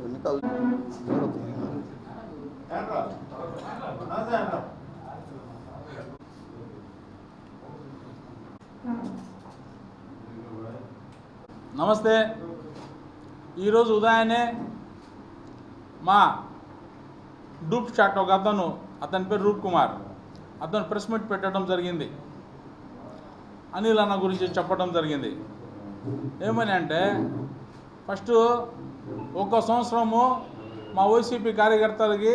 నమస్తే. ఈరోజు ఉదయాన్నే మా డూప్ షాట్ ఒక అతని పేరు రూప్ కుమార్, అతను ప్రెస్ మీట్ పెట్టడం జరిగింది. అనిల్ అన్న గురించి చెప్పడం జరిగింది. ఏమని అంటే, ఫస్ట్ ఒక సంవత్సరము మా వైసీపీ కార్యకర్తలకి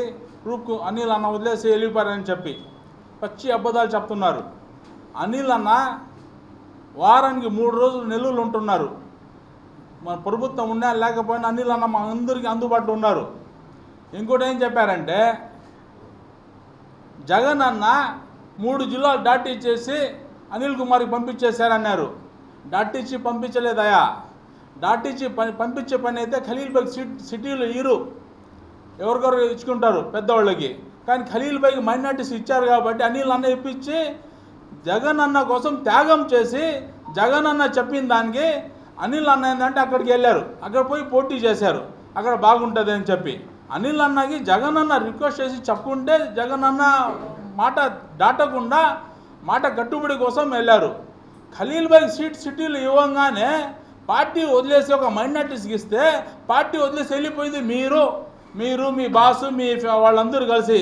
అనిల్ అన్న వదిలేసి వెళ్ళిపోయారని చెప్పి పచ్చి అబద్ధాలు చెప్తున్నారు. అనిల్ అన్న వారానికి 3 రోజులు నెల్లూరు ఉంటున్నారు. మన ప్రభుత్వం ఉన్నా లేకపోయినా అనిల్ అన్న మా అందరికీ అందుబాటులో ఉన్నారు. ఇంకోటి ఏం చెప్పారంటే, జగన్ అన్న 3 జిల్లాలు డాట్ ఇచ్చేసి అనిల్ కుమార్కి పంపించేశారన్నారు. డాట్ ఇచ్చి పంపించలేదయా. డాట్ ఇచ్చి పంపించే పని అయితే ఖలీల్బైగ్ సిటీలో ఎవరికొరు ఇచ్చుకుంటారు పెద్దవాళ్ళకి. కానీ ఖలీల్బైగ్ మైనార్టీస్ ఇచ్చారు కాబట్టి అనిల్ అన్న ఇప్పించి జగన్ అన్న కోసం త్యాగం చేసి జగన్ అన్న చెప్పిన దానికి అనిల్ అన్న ఏంటంటే అక్కడికి వెళ్ళారు. అక్కడ పోయి పోటీ చేశారు. అక్కడ బాగుంటుంది అని చెప్పి అనిల్ అన్నకి జగన్ అన్న రిక్వెస్ట్ చేసి చెప్పుకుంటే జగన్ అన్న మాట దాటకుండా మాట కట్టుబడి కోసం వెళ్ళారు. ఖలీల్బైగ్ సిటీలు ఇవ్వగానే పార్టీ వదిలేసి ఒక మైనార్టీస్కి ఇస్తే పార్టీ వదిలేసి వెళ్ళిపోయింది మీరు మీ బాసు మీ వాళ్ళందరూ కలిసి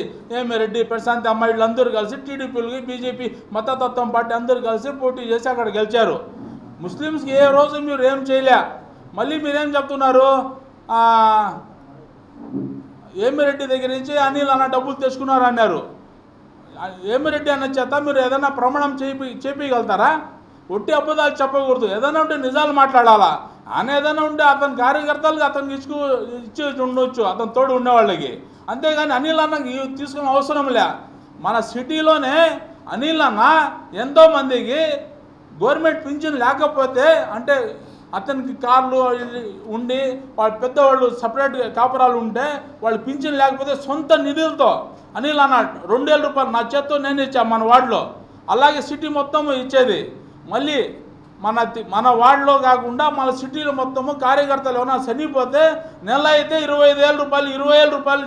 రెడ్డి ప్రశాంత్ అమ్మాయిలు అందరూ కలిసి టీడీపీలకి బీజేపీ మతతత్వం పార్టీ అందరూ కలిసి పోటీ చేసి అక్కడ గెలిచారు. ముస్లిమ్స్కి ఏ రోజు మీరు ఏం చేయలే. మళ్ళీ మీరేం చెప్తున్నారు, రెడ్డి దగ్గర నుంచి అనిల్ అన్న డబ్బులు తెచ్చుకున్నారు అన్నారు. రెడ్డి అన్న చేత మీరు ఏదైనా ప్రమాణం చేపించగలుగుతారా? ఒట్టి అబద్ధాలు చెప్పకూడదు. ఏదైనా ఉంటే నిజాలు మాట్లాడాలా. ఆయన ఏదైనా ఉంటే అతని కార్యకర్తలకు అతనికి ఇచ్చి ఉండొచ్చు, అతని తోడు ఉండేవాళ్ళకి. అంతేగాని అనిల్ అన్నకి తీసుకునే అవసరం లే. మన సిటీలోనే అనిల్ అన్న ఎంతోమందికి గవర్నమెంట్ పింఛన్ లేకపోతే అంటే అతనికి కార్లు ఉండి వాళ్ళ పెద్దవాళ్ళు సపరేట్ కాపురాలు ఉంటే వాళ్ళు పింఛన్ లేకపోతే సొంత నిధులతో అనిల్ అన్న 2,000 రూపాయలు నా చేత్తో నేను ఇచ్చాను మన వార్డులో. అలాగే సిటీ మొత్తం ఇచ్చేది. మళ్ళీ మన వార్డులో కాకుండా మన సిటీలో మొత్తము కార్యకర్తలు ఏమైనా చనిపోతే నెల అయితే 25,000 రూపాయలు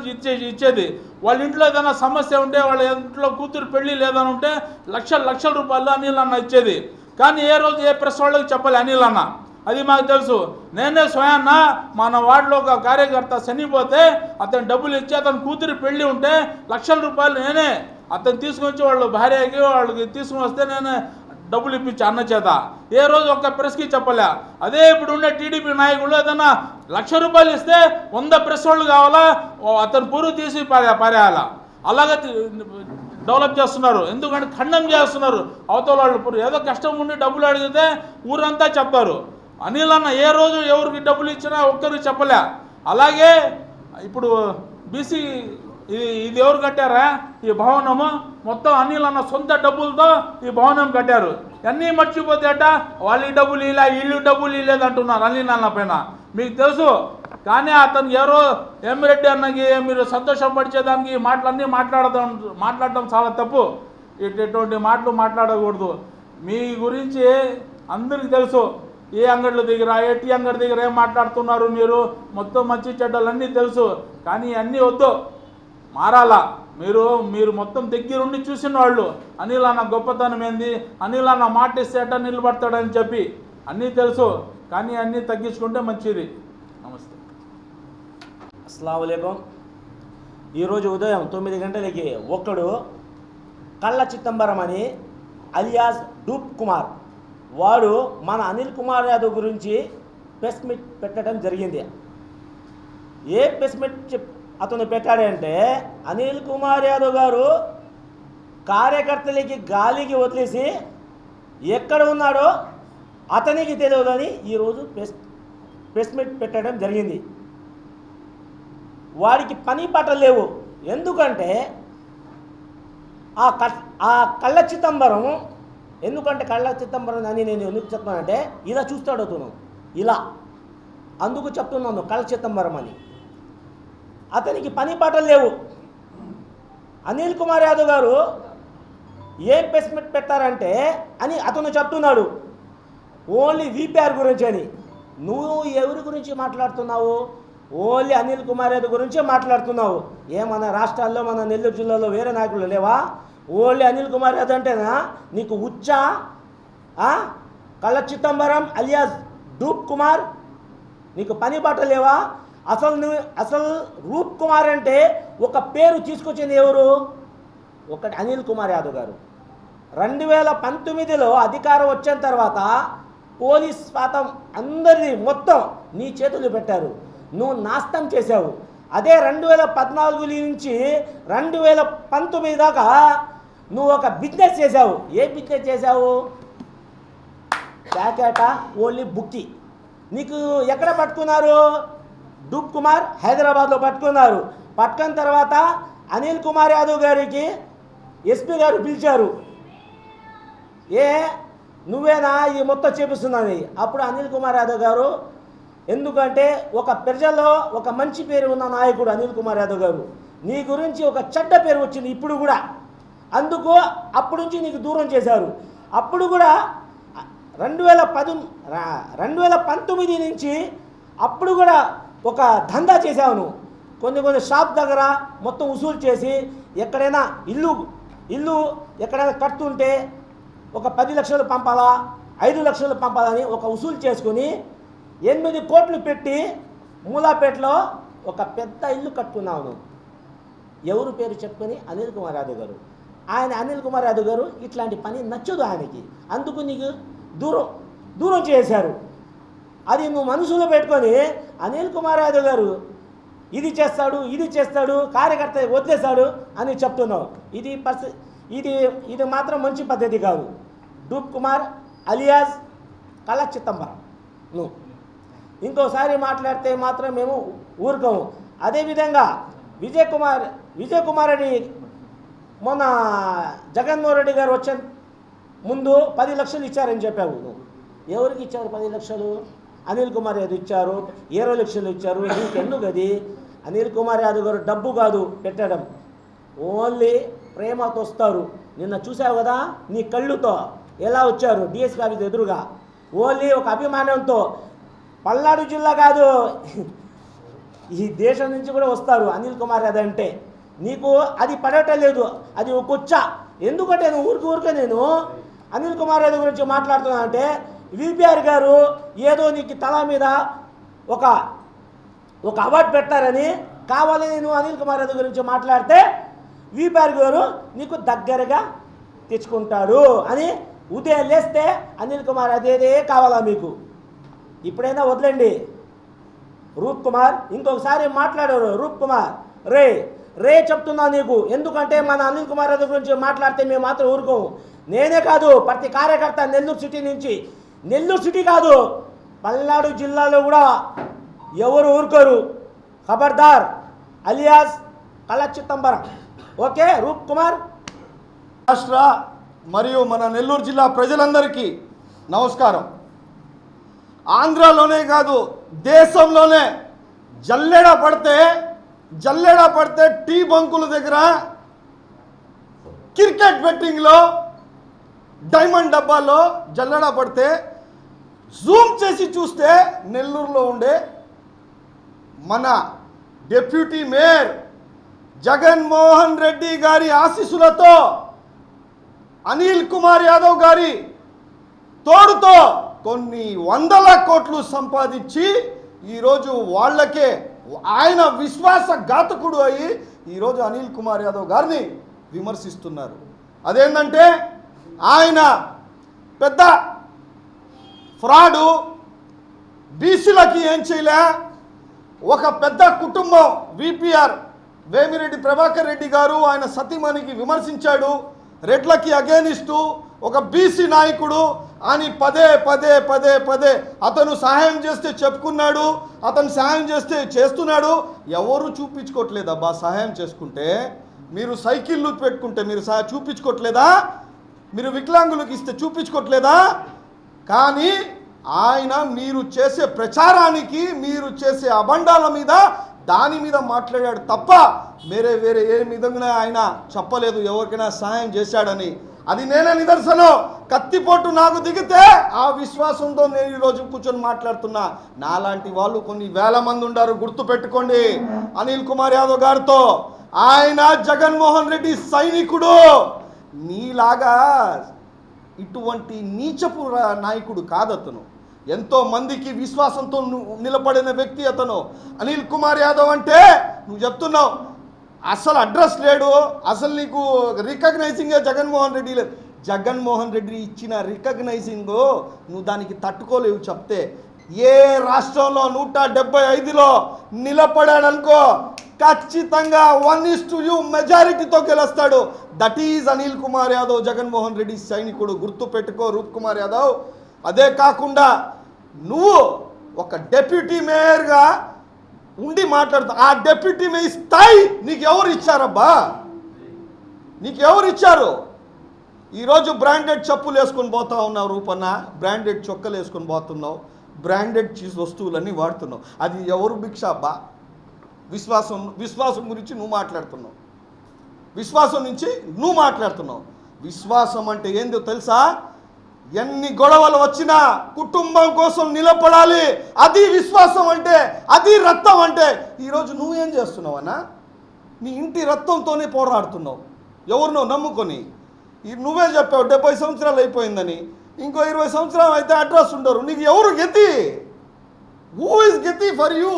ఇచ్చేది. వాళ్ళ ఇంట్లో ఏదైనా సమస్య ఉంటే వాళ్ళ ఇంట్లో కూతురు పెళ్లి లేదని ఉంటే లక్షల రూపాయలు అనిల్ అన్న ఇచ్చేది. కానీ ఏ రోజు ఏ ప్రెస్ వాళ్ళకి చెప్పాలి అనిల్ అన్న. అది మాకు తెలుసు. నేనే స్వయాన్న మన వార్డులో ఒక కార్యకర్త చనిపోతే అతను డబ్బులు ఇచ్చి అతని కూతురు పెళ్లి ఉంటే లక్షల రూపాయలు నేనే అతను తీసుకొచ్చి వాళ్ళ భార్యకి వాళ్ళకి తీసుకుని వస్తే నేనే డబ్బులు ఇప్పించి అన్న చేత. ఏ రోజు ఒక్క ప్రెస్కి చెప్పలే. అదే ఇప్పుడు ఉండే టీడీపీ నాయకులు ఏదైనా ₹1,00,000 ఇస్తే 100 ప్రెస్ వాళ్ళు కావాలా, అతను పురుగు తీసి పారేయాలా. అలాగే డెవలప్ చేస్తున్నారు. ఎందుకంటే ఖండం చేస్తున్నారు. అవతల వాళ్ళు ఏదో కష్టం ఉండి డబ్బులు అడిగితే ఊరంతా చెప్తారు. అనిల్ అన్న ఏ రోజు ఎవరికి డబ్బులు ఇచ్చినా ఒక్కరికి చెప్పలే. అలాగే ఇప్పుడు బీసీ ఇది ఎవరు కట్టారా ఈ భవనము? మొత్తం అనిల్ అన్న సొంత డబ్బులతో ఈ భవనం కట్టారు. అన్నీ మర్చిపోతేట వాళ్ళకి డబ్బులు ఇలా వీళ్ళు డబ్బులు ఇవ్వలేదు అంటున్నారు అనిల్ అన్న పైన. మీకు తెలుసు. కానీ అతను ఎవరో రెడ్డి అన్నకి మీరు సంతోషపరిచేదానికి మాటలన్నీ మాట్లాడటం చాలా తప్పు. ఇటువంటి మాటలు మాట్లాడకూడదు. మీ గురించి అందరికీ తెలుసు. ఏ అంగళ్ళ దగ్గర ఏటీ అంగడి దగ్గర ఏం మాట్లాడుతున్నారు మీరు, మొత్తం మంచి చెడ్డలన్నీ తెలుసు. కానీ అన్నీ వద్దు, మారాలా. మీరు మొత్తం దగ్గరుండి చూసిన వాళ్ళు అనిల్ అన్న గొప్పతనం ఏంది, అనిల్ అన్న మాట ఇస్తే ఎట్ట నిలబడతాడని చెప్పి అన్నీ తెలుసు. కానీ అన్నీ తగ్గించుకుంటే మంచిది. నమస్తే. అస్సలాము అలైకుం. ఈరోజు ఉదయం 9 గంటలకి ఒకడు కళ్ళ చిదంబరం అని అలియాస్ డూప్ కుమార్ వాడు మన అనిల్ కుమార్ యాదవ్ గురించి ప్రెస్ మీట్ పెట్టడం జరిగింది. ఏ ప్రెస్ మీట్ అతను పెట్టాడంటే, అనిల్ కుమార్ యాదవ్ గారు కార్యకర్తలకి గాలికి వదిలేసి ఎక్కడ ఉన్నాడో అతనికి తెలియదని ఈరోజు ప్రెస్ మీట్ పెట్టడం జరిగింది. వాడికి పని పాటలు లేవు. ఎందుకంటే ఆ కళ్ళ చిదంబరం అని నేను ఎందుకు చెప్తానంటే, ఇలా చూస్తాడు అతను ఇలా, అందుకు చెప్తున్నాను కళ్ళ చిదంబరం అని. అతనికి పని పాటలు లేవు. అనిల్ కుమార్ యాదవ్ గారు ఏం ప్రెస్ మీట్ పెట్టారంటే అని అతను చెప్తున్నాడు, ఓన్లీ వీపీఆర్ గురించి అని. నువ్వు ఎవరి గురించి మాట్లాడుతున్నావు? ఓన్లీ అనిల్ కుమార్ యాదవ్ గురించే మాట్లాడుతున్నావు. మన రాష్ట్రాల్లో మన నెల్లూరు జిల్లాలో వేరే నాయకులు లేవా? ఓన్లీ అనిల్ కుమార్ యాదవ్ అంటేనా నీకు ఉచ్చా? కళ్ళ చిదంబరం అలియాస్ డూప్ కుమార్ నీకు పని బాట లేవా? అసలు రూప్ కుమార్ అంటే ఒక పేరు తీసుకొచ్చింది ఎవరు? ఒకటి అనిల్ కుమార్ యాదవ్ గారు. 2019లో అధికారం వచ్చిన తర్వాత పోలీస్ స్వాతం అందరిది మొత్తం నీ చేతులు పెట్టారు. నువ్వు నాశనం చేశావు. అదే 2014 నుంచి 2019 దాకా నువ్వు ఒక బిజినెస్ చేశావు. ఏ బిజినెస్ చేశావు? ప్యాకెట ఓన్లీ బుక్కి. నీకు ఎక్కడ పట్టుకున్నారు? డూప్ కుమార్ హైదరాబాద్లో పట్టుకున్నారు. పట్టుకున్న తర్వాత అనిల్ కుమార్ యాదవ్ గారికి ఎస్పీ గారు పిలిచారు. నువ్వేనా ఈ మొత్తం చేపిస్తున్నావు? అప్పుడు అనిల్ కుమార్ యాదవ్ గారు, ఎందుకంటే ఒక ప్రజల్లో ఒక మంచి పేరు ఉన్న నాయకుడు అనిల్ కుమార్ యాదవ్ గారు, నీ గురించి ఒక చెడ్డ పేరు వచ్చింది ఇప్పుడు కూడా. అందుకు అప్పటి నుంచి నీకు దూరం చేశారు. అప్పుడు కూడా 2019 నుంచి అప్పుడు కూడా ఒక దందా చేశావు నువ్వు. కొన్ని షాప్ దగ్గర మొత్తం వసూలు చేసి ఎక్కడైనా ఇల్లు ఎక్కడైనా కడుతుంటే ఒక 10 లక్షలు పంపాలా 5 లక్షలు పంపాలని ఒక వసూలు చేసుకుని 8 కోట్లు పెట్టి మూలాపేటలో ఒక పెద్ద ఇల్లు కట్టుకున్నావు నువ్వు. ఎవరు పేరు చెప్పుకొని? అనిల్ కుమార్ యాదవ్ గారు. అనిల్ కుమార్ యాదవ్ గారు ఇట్లాంటి పని నచ్చదు ఆయనకి. అందుకు నీకు దూరం చేశారు. అది నువ్వు మనసులో పెట్టుకొని అనిల్ కుమార్ యాదవ్ గారు ఇది చేస్తాడు కార్యకర్త వదిలేశాడు అని చెప్తున్నావు. ఇది మాత్రం మంచి పద్ధతి కాదు. డూప్ కుమార్ అలియాస్ కళ్ళ చిదంబరం నువ్వు ఇంకోసారి మాట్లాడితే మాత్రం మేము ఊరుకోము. అదేవిధంగా విజయ్ కుమార్ రెడ్డి మొన్న జగన్మోహన్ రెడ్డి గారు వచ్చే ముందు 10 లక్షలు ఇచ్చారని చెప్పావు నువ్వు. ఎవరికి ఇచ్చారు 10 లక్షలు? అనిల్ కుమార్ యాదవ్ ఇచ్చారు. 20 లక్షలు ఇచ్చారు. నీకెందుకు అది? అనిల్ కుమార్ యాదవ్ గారు డబ్బు కాదు పెట్టడం, ఓన్లీ ప్రేమతో వస్తారు. నిన్న చూసావు కదా నీ కళ్ళుతో ఎలా వచ్చారు డిఎస్పీ ఆఫీస్ ఎదురుగా. ఓన్లీ ఒక అభిమానంతో. పల్నాడు జిల్లా కాదు ఈ దేశం నుంచి కూడా వస్తారు అనిల్ కుమార్ యాదవ్ అంటే. నీకు అది పడటం లేదు, అది ఒక కొచ్చా. ఎందుకంటే నువ్వు ఊరికే నేను అనిల్ కుమార్ యాదవ్ గురించి మాట్లాడుతున్నా అంటే విపిఆర్ గారు ఏదో నీకు తల మీద ఒక అవార్డు పెట్టారని కావాలని నువ్వు అనిల్ కుమార్ యాదవ్ గురించి మాట్లాడితే విపిఆర్ గారు నీకు దగ్గరగా తెచ్చుకుంటారు అని ఉదయం లేస్తే అనిల్ కుమార్ అదేదే కావాలా మీకు? ఇప్పుడైనా వదలండి. రూప్ కుమార్ ఇంకొకసారి మాట్లాడారు. రూప్ కుమార్ రే చెప్తున్నా నీకు. ఎందుకంటే మన అనిల్ కుమార్ యాదవ్ గురించి మాట్లాడితే మేము మాత్రం ఊరుకోము. నేనే కాదు, ప్రతి కార్యకర్త నెల్లూరు సిటీ నుంచి, నెల్లూరు సిటీ కాదు పల్నాడు జిల్లాలో కూడా ఎవరు ఊరుకోరు. ఖబర్దార్ అలియాస్ కళ్ళ చిదంబరం. ఓకే రూప్ కుమార్. రాష్ట్ర మరియు మన నెల్లూరు జిల్లా ప్రజలందరికీ నమస్కారం. ఆంధ్రాలోనే కాదు దేశంలోనే జల్లెడ పడితే టీ బంకుల దగ్గర క్రికెట్ బెట్టింగ్లో డైమండ్ డబ్బాలో జల్లెడ పడితే జూమ్ చేసి చూస్తే నెల్లూరులో ఉండే మన డిప్యూటీ మేయర్ జగన్మోహన్ రెడ్డి గారి ఆశీస్సులతో అనిల్ కుమార్ యాదవ్ గారి తోడుతో కొన్ని 100 కోట్లు సంపాదించి ఈరోజు వాళ్ళకే ఆయన విశ్వాసఘాతకుడు అయ్యి ఈరోజు అనిల్ కుమార్ యాదవ్ గారిని విమర్శిస్తున్నారు. అదేంటంటే ఆయన పెద్ద ఫ్రాడు, బీసీలకి ఏం చేయలే, ఒక పెద్ద కుటుంబం విపిఆర్ వేమిరెడ్డి ప్రభాకర్ రెడ్డి గారు ఆయన సతీమణికి విమర్శించాడు. రెడ్లకి అగేనిస్తూ ఒక బీసీ నాయకుడు అని పదే అతను సహాయం చేస్తే చెప్పుకున్నాడు, అతను సహాయం చేస్తే చేస్తున్నాడు. ఎవరు చూపించుకోవట్లేదు. అబ్బా సహాయం చేసుకుంటే మీరు సైకిళ్ళు పెట్టుకుంటే మీరు చూపించుకోవట్లేదా? మీరు వికలాంగులకు ఇస్తే చూపించుకోవట్లేదా? కానీ ఆయన మీరు చేసే ప్రచారానికి మీరు చేసే అబండాల మీద దాని మీద మాట్లాడాడు తప్ప వేరే ఏ విధంగా ఆయన చెప్పలేదు ఎవరికైనా సహాయం చేశాడని. అది నేనే నిదర్శనం. కత్తిపోటు నాకు దిగితే ఆ విశ్వాసంతో నేను ఈరోజు కూర్చొని మాట్లాడుతున్నా. నాలాంటి వాళ్ళు కొన్ని వేల మంది ఉన్నారు, గుర్తుపెట్టుకోండి. అనిల్ కుమార్ యాదవ్ గారితో ఆయన జగన్మోహన్ రెడ్డి సైనికుడు. నీలాగా ఇటువంటి నీచపు నాయకుడు కాదతను. ఎంతో మందికి విశ్వాసంతో నిలబడిన వ్యక్తి అతను. అనిల్ కుమార్ యాదవ్ అంటే నువ్వు చెప్తున్నావు అసలు అడ్రస్ లేడు, అసలు నీకు రికగ్నైజింగ్ జగన్మోహన్ రెడ్డి లేదు. జగన్మోహన్ రెడ్డి ఇచ్చిన రికగ్నైజింగ్ నువ్వు దానికి తట్టుకోలేవు చెప్తే. ఏ రాష్ట్రంలో 175లో నిలబడాడనుకో ఖచ్చితంగా 1:u మెజారిటీతో గెలుస్తాడు. దట్ ఈజ్ అనిల్ కుమార్ యాదవ్, జగన్మోహన్ రెడ్డి సైనికుడు. గుర్తు పెట్టుకో రూప్ కుమార్ యాదవ్. అదే కాకుండా నువ్వు ఒక డెప్యూటీ మేయర్గా ఉండి మాట్లాడుతావు. ఆ డెప్యూటీ మేయర్ స్థాయి నీకు ఎవరు ఇచ్చారబ్బా? నీకు ఎవరు ఇచ్చారు? ఈరోజు బ్రాండెడ్ చెప్పులు వేసుకొని పోతా ఉన్నావు రూపన్న, బ్రాండెడ్ చొక్కలు వేసుకొని పోతున్నావు, బ్రాండెడ్ చీజ్ వస్తువులన్నీ వాడుతున్నావు. అది ఎవరు భిక్ష అబ్బా? విశ్వాసం గురించి నువ్వు మాట్లాడుతున్నావు, విశ్వాసం నుంచి నువ్వు మాట్లాడుతున్నావు. విశ్వాసం అంటే ఏందో తెలుసా? ఎన్ని గొడవలు వచ్చినా కుటుంబం కోసం నిలబడాలి, అది విశ్వాసం అంటే, అది రక్తం అంటే. ఈరోజు నువ్వేం చేస్తున్నావు అన్నా? నీ ఇంటి రక్తంతోనే పోరాడుతున్నావు, ఎవరినో నమ్ముకొని. నువ్వే చెప్పావు 70 సంవత్సరాలు అయిపోయిందని. ఇంకో 20 సంవత్సరాలు అయితే అడ్రస్ ఉండరు. నీకు ఎవరు గతి? హూ ఇస్ గతి ఫర్ యూ?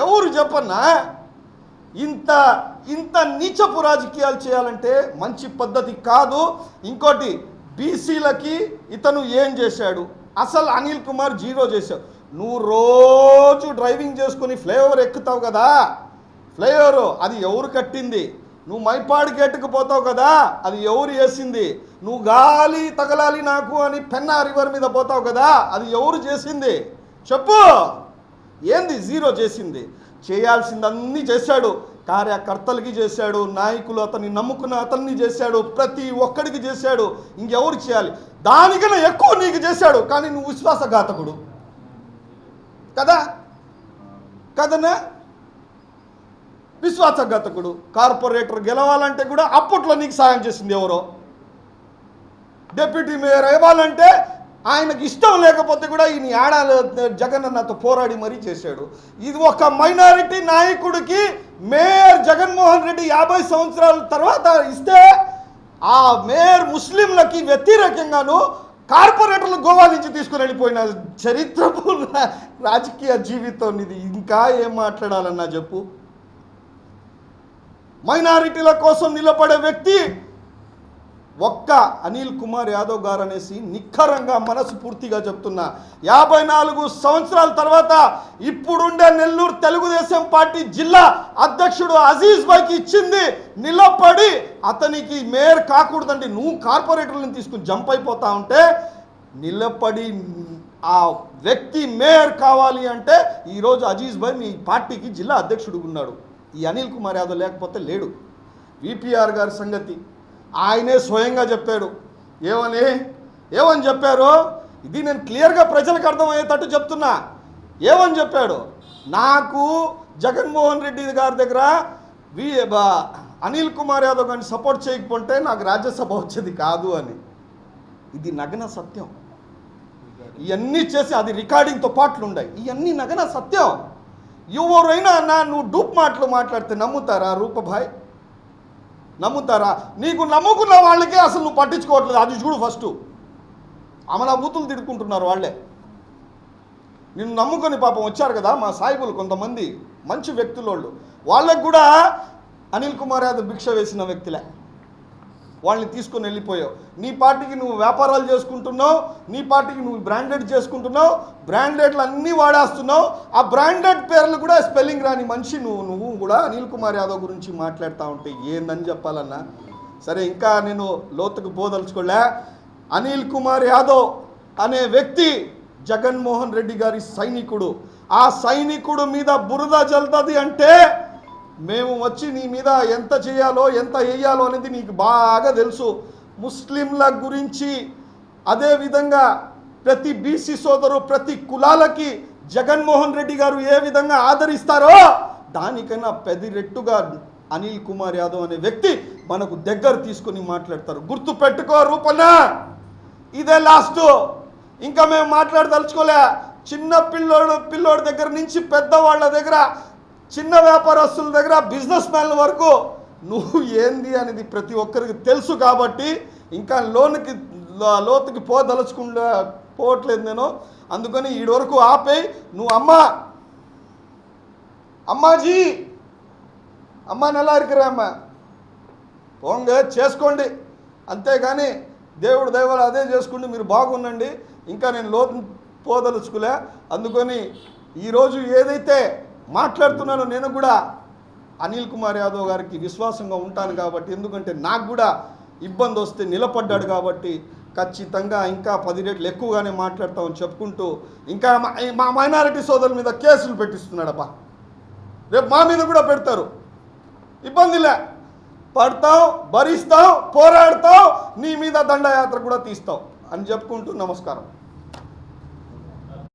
ఎవరు చెప్పన్నా? ఇంత నీచపు రాజకీయాలు చేయాలంటే మంచి పద్ధతి కాదు. ఇంకోటి, బీసీలకి ఇతను ఏం చేశాడు? అసలు అనిల్ కుమార్ జీరో చేశావు. నువ్వు రోజు డ్రైవింగ్ చేసుకొని ఫ్లైఓవర్ ఎక్కుతావు కదా, ఫ్లైఓవర్ అది ఎవరు కట్టింది? నువ్వు మైపాడు గేటుకు పోతావు కదా, అది ఎవరు వేసింది? నువ్వు గాలి తగలాలి నాకు అని పెన్నా రివర్ మీద పోతావు కదా, అది ఎవరు చేసింది? చెప్పు. ఏంది జీరో చేసింది? చేయాల్సిందన్నీ చేశాడు. కార్యకర్తలకి చేశాడు, నాయకులు అతన్ని నమ్ముకున్న అతన్ని చేశాడు, ప్రతి ఒక్కడికి చేశాడు. ఇంకెవరు చేయాలి? దానికన్నా ఎక్కువ నీకు చేశాడు. కానీ నువ్వు విశ్వాసఘాతకుడు కదా, కదనా? విశ్వాసఘాతకుడు. కార్పొరేటర్ గెలవాలంటే కూడా అప్పట్లో నీకు సాయం చేసింది ఎవరో. డిప్యూటీ మేయర్ ఇవ్వాలంటే ఆయనకి ఇష్టం లేకపోతే కూడా ఈయన ఆడాలి జగన్ అన్నతో పోరాడి మరీ చేశాడు. ఇది ఒక మైనారిటీ నాయకుడికి మేయర్ జగన్మోహన్ రెడ్డి 50 సంవత్సరాల తర్వాత ఇస్తే ఆ మేయర్ ముస్లింలకి వ్యతిరేకంగాను కార్పొరేటర్లు గోవా నుంచి తీసుకుని వెళ్ళిపోయిన చరిత్రపు రాజకీయ జీవితం ఇది. ఇంకా ఏం మాట్లాడాలన్నా చెప్పు. మైనారిటీల కోసం నిలబడే వ్యక్తి ఒక్క అనిల్ కుమార్ యాదవ్ గారు అనేసి నిఖరంగా మనస్ఫూర్తిగా చెప్తున్నా. 54 సంవత్సరాల తర్వాత ఇప్పుడుండే నెల్లూరు తెలుగుదేశం పార్టీ జిల్లా అధ్యక్షుడు అజీజ్ భాయ్కి ఇచ్చింది నిలబడి అతనికి మేయర్ కాకూడదండి. నువ్వు కార్పొరేటర్లను తీసుకుని జంప్ అయిపోతా ఉంటే నిలబడి ఆ వ్యక్తి మేయర్ కావాలి అంటే ఈరోజు అజీజ్ భాయ్ మీ పార్టీకి జిల్లా అధ్యక్షుడు ఉన్నాడు. ఈ అనిల్ కుమార్ యాదవ్ లేకపోతే లేడు. విపిఆర్ గారి సంగతి ఆయనే స్వయంగా చెప్పాడు. ఏమని చెప్పారు? ఇది నేను క్లియర్గా ప్రజలకు అర్థమయ్యేటట్టు చెప్తున్నా. ఏమని చెప్పాడు? నాకు జగన్మోహన్ రెడ్డి గారి దగ్గర అనిల్ కుమార్ యాదవ్ గారిని సపోర్ట్ చేయకపోతే నాకు రాజ్యసభ వచ్చేది కాదు అని. ఇది నగ్న సత్యం. ఇవన్నీ చేసి అది రికార్డింగ్తో పాటలు ఉన్నాయి. ఇవన్నీ నగ్న సత్యం. ఎవరైనా అన్నా నువ్వు డూప్ మాటలు మాట్లాడితే నమ్ముతారా రూపభాయ్? నమ్ముతారా? నీకు నమ్ముకున్న వాళ్ళకే అసలు నువ్వు పట్టించుకోవట్లేదు. అది చూడు. ఫస్ట్ అమలా బూతులు తిడుకుంటున్నారు వాళ్ళే. నిన్ను నమ్ముకొని పాపం వచ్చారు కదా మా సాయిబులు కొంతమంది మంచి వ్యక్తులు, వాళ్ళకు కూడా అనిల్ కుమార్ యాదవ్ భిక్ష వేసిన వ్యక్తులే. వాళ్ళని తీసుకొని వెళ్ళిపోయావు. నీ పార్టీకి నువ్వు వ్యాపారాలు చేసుకుంటున్నావు, నీ పార్టీకి నువ్వు బ్రాండెడ్ చేసుకుంటున్నావు, బ్రాండెడ్లు అన్నీ వాడేస్తున్నావు. ఆ బ్రాండెడ్ పేర్లు కూడా స్పెల్లింగ్ రాని మనిషి నువ్వు కూడా అనిల్ కుమార్ యాదవ్ గురించి మాట్లాడుతూ ఉంటే ఏందని చెప్పాలన్నా? సరే, ఇంకా నేను లోతుకు పోదలుచుకోలే. అనిల్ కుమార్ యాదవ్ అనే వ్యక్తి జగన్మోహన్ రెడ్డి గారి సైనికుడు. ఆ సైనికుడు మీద బురద జల్లుతుంది అంటే మేము వచ్చి నీ మీద ఎంత చేయాలో ఎంత వేయాలో అనేది నీకు బాగా తెలుసు. ముస్లింల గురించి అదేవిధంగా ప్రతి బీసీ సోదరు ప్రతి కులాలకి జగన్మోహన్ రెడ్డి గారు ఏ విధంగా ఆదరిస్తారో దానికన్నా 10 రెట్టుగా అనిల్ కుమార్ యాదవ్ అనే వ్యక్తి మనకు దగ్గర తీసుకొని మాట్లాడతారు. గుర్తు పెట్టుకో రూపన్న, ఇదే లాస్ట్. ఇంకా మేము మాట్లాడదలుచుకోలే. చిన్న పిల్లోడి దగ్గర నుంచి పెద్దవాళ్ళ దగ్గర, చిన్న వ్యాపారస్తుల దగ్గర, బిజినెస్ మ్యాన్ల వరకు నువ్వు ఏంది అనేది ప్రతి ఒక్కరికి తెలుసు. కాబట్టి ఇంకా లోతుకి పోవట్లేదు నేను. అందుకని ఈ వరకు ఆపేయి. నువ్వు అమ్మాజీ అమ్మ నెలా ఇరుకురా అమ్మ పోంగ చేసుకోండి, అంతేగాని దేవుడు దైవాలు అదే చేసుకోండి, మీరు బాగుండండి. ఇంకా నేను లోతు పోదలుచుకులే. అందుకని ఈరోజు ఏదైతే మాట్లాడుతున్నానో నేను కూడా అనిల్ కుమార్ యాదవ్ గారికి విశ్వాసంగా ఉంటాను. కాబట్టి ఎందుకంటే నాకు కూడా ఇబ్బంది వస్తే నిలబడ్డాడు. కాబట్టి ఖచ్చితంగా ఇంకా 10 రెట్లు ఎక్కువగానే మాట్లాడతామని చెప్పుకుంటూ, ఇంకా మా మైనారిటీ సోదరుల మీద కేసులు పెట్టిస్తున్నాడబ్బా. రేపు మా మీద కూడా పెడతారు. ఇబ్బందిలే, పడతావు, భరిస్తావు, పోరాడతావు, నీ మీద దండయాత్ర కూడా తీస్తావు అని చెప్పుకుంటూ నమస్కారం.